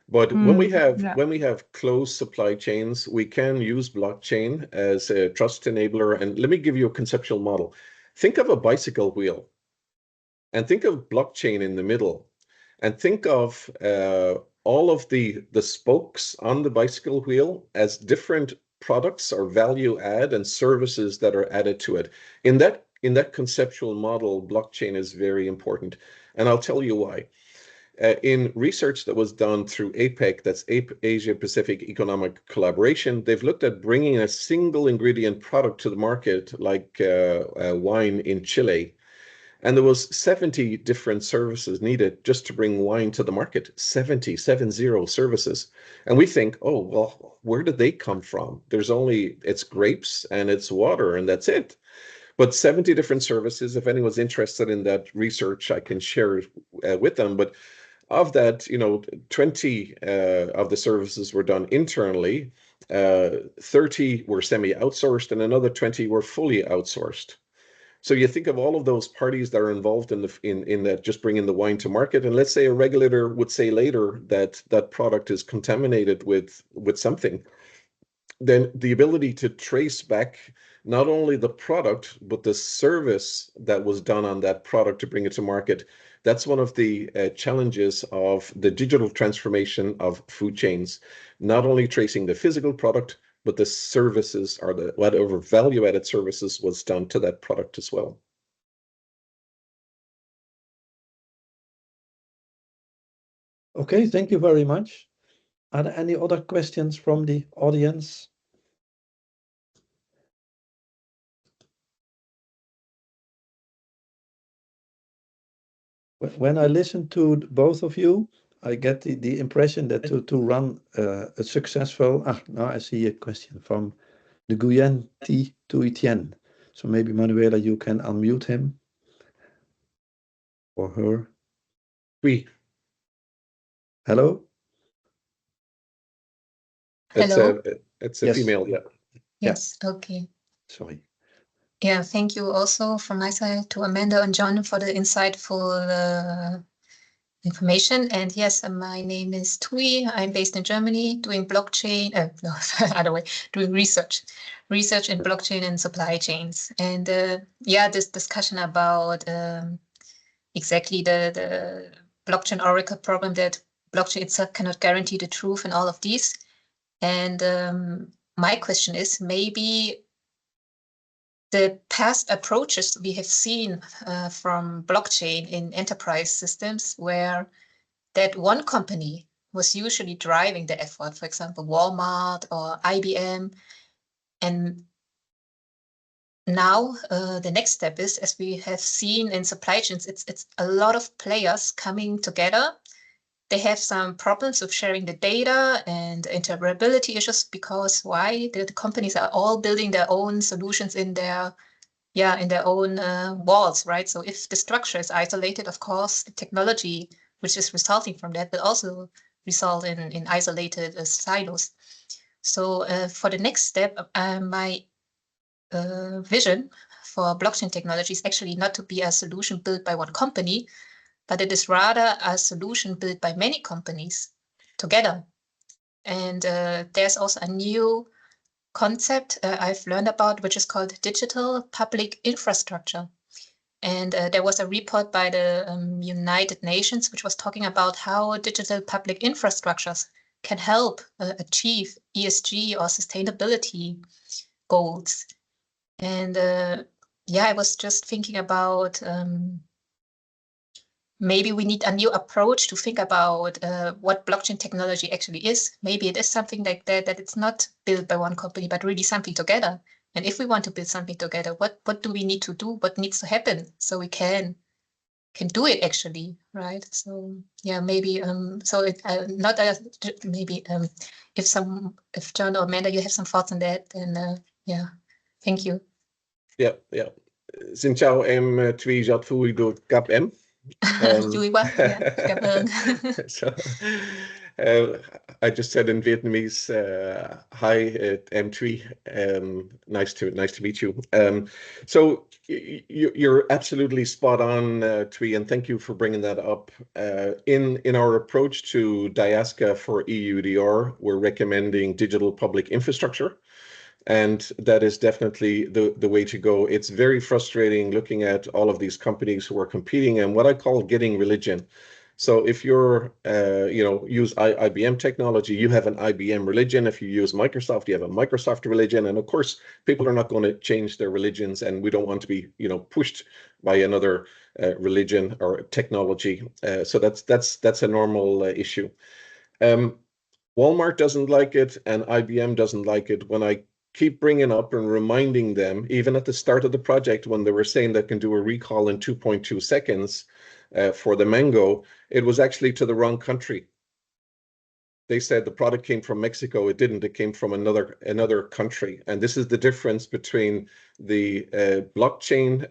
But when we have closed supply chains, we can use blockchain as a trust enabler. And let me give you a conceptual model. Think of a bicycle wheel, and think of blockchain in the middle, and think of all of the spokes on the bicycle wheel as different products or value add and services that are added to it. In that conceptual model, blockchain is very important, and I'll tell you why. In research that was done through APEC, that's Asia Pacific Economic Collaboration, they've looked at bringing a single ingredient product to the market, like wine in Chile. And there was 70 different services needed just to bring wine to the market, 70 services. And we think, oh, well, where did they come from? It's grapes and it's water and that's it. But 70 different services. If anyone's interested in that research, I can share it with them. But of that, 20 of the services were done internally, 30 were semi-outsourced, and another 20 were fully outsourced. So you think of all of those parties that are involved in that, just bringing the wine to market, and let's say a regulator would say later that that product is contaminated with something, then the ability to trace back not only the product, but the service that was done on that product to bring it to market That's one of the challenges of the digital transformation of food chains, not only tracing the physical product, but the services or the whatever value-added services was done to that product as well. Okay, thank you very much. Are there any other questions from the audience? When I listen to both of you, I get the impression that to run a successful, now I see a question from the Guyenne T to Etienne. So maybe Manuela, you can unmute him or her. Oui. Hello? Hello. It's a Yes. female, yeah. Yes, okay. Sorry. Yeah, thank you also from my side to Amanda and John for the insightful information. And yes, my name is Tui. I'm based in Germany doing blockchain, no, other way, doing research in blockchain and supply chains. And yeah, this discussion about exactly the blockchain oracle problem, that blockchain itself cannot guarantee the truth and all of these. And my question is, maybe the past approaches we have seen from blockchain in enterprise systems, where that one company was usually driving the effort, for example, Walmart or IBM. And now the next step is, as we have seen in supply chains, it's a lot of players coming together. They have some problems with sharing the data and interoperability issues, because why? The companies are all building their own solutions in their own walls, right? So if the structure is isolated, of course, the technology which is resulting from that will also result in isolated silos. So for the next step, my vision for blockchain technology is actually not to be a solution built by one company, but it is rather a solution built by many companies together. And there's also a new concept I've learned about, which is called digital public infrastructure. And there was a report by the United Nations, which was talking about how digital public infrastructures can help achieve ESG or sustainability goals. And yeah, I was just thinking about maybe we need a new approach to think about what blockchain technology actually is. Maybe it is something like that it's not built by one company, but really something together. And if we want to build something together, what do we need to do? What needs to happen so we can do it actually, right? So yeah, maybe so it not maybe if John or Amanda, you have some thoughts on that, then yeah, thank you. Yeah. Xin chào em Thuy Giọt Phui được gặp em. Vui quá, yeah, cảm ơn. So, I just said in Vietnamese, hi, em Thuy. Nice to meet you. So you're absolutely spot on, Thuy, and thank you for bringing that up. In our approach to DIASCA for EUDR, we're recommending digital public infrastructure. And that is definitely the way to go. It's very frustrating looking at all of these companies who are competing and what I call getting religion. So if you're, use IBM technology, you have an IBM religion. If you use Microsoft, you have a Microsoft religion. And of course, people are not going to change their religions, and we don't want to be, pushed by another religion or technology. So that's a normal issue. Walmart doesn't like it, and IBM doesn't like it. When I keep bringing up and reminding them, even at the start of the project, when they were saying they can do a recall in 2.2 seconds for the mango, it was actually to the wrong country. They said the product came from Mexico. It didn't. It came from another country. And this is the difference between the blockchain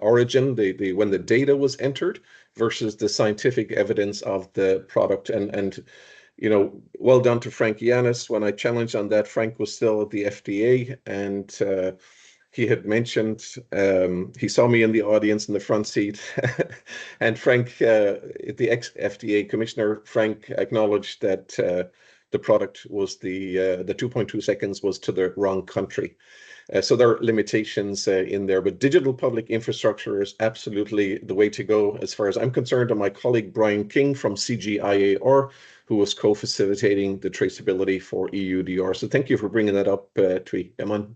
origin, when the data was entered, versus the scientific evidence of the product. And well done to Frank Yanis. When I challenged on that, Frank was still at the FDA, and he had mentioned, he saw me in the audience in the front seat, and Frank, the ex-FDA commissioner, Frank acknowledged that the product was the 2.2 seconds was to the wrong country. So there are limitations in there, but digital public infrastructure is absolutely the way to go as far as I'm concerned. And my colleague Brian King from CGIAR, who was co-facilitating the traceability for EUDR. So thank you for bringing that up, Tui. Eman.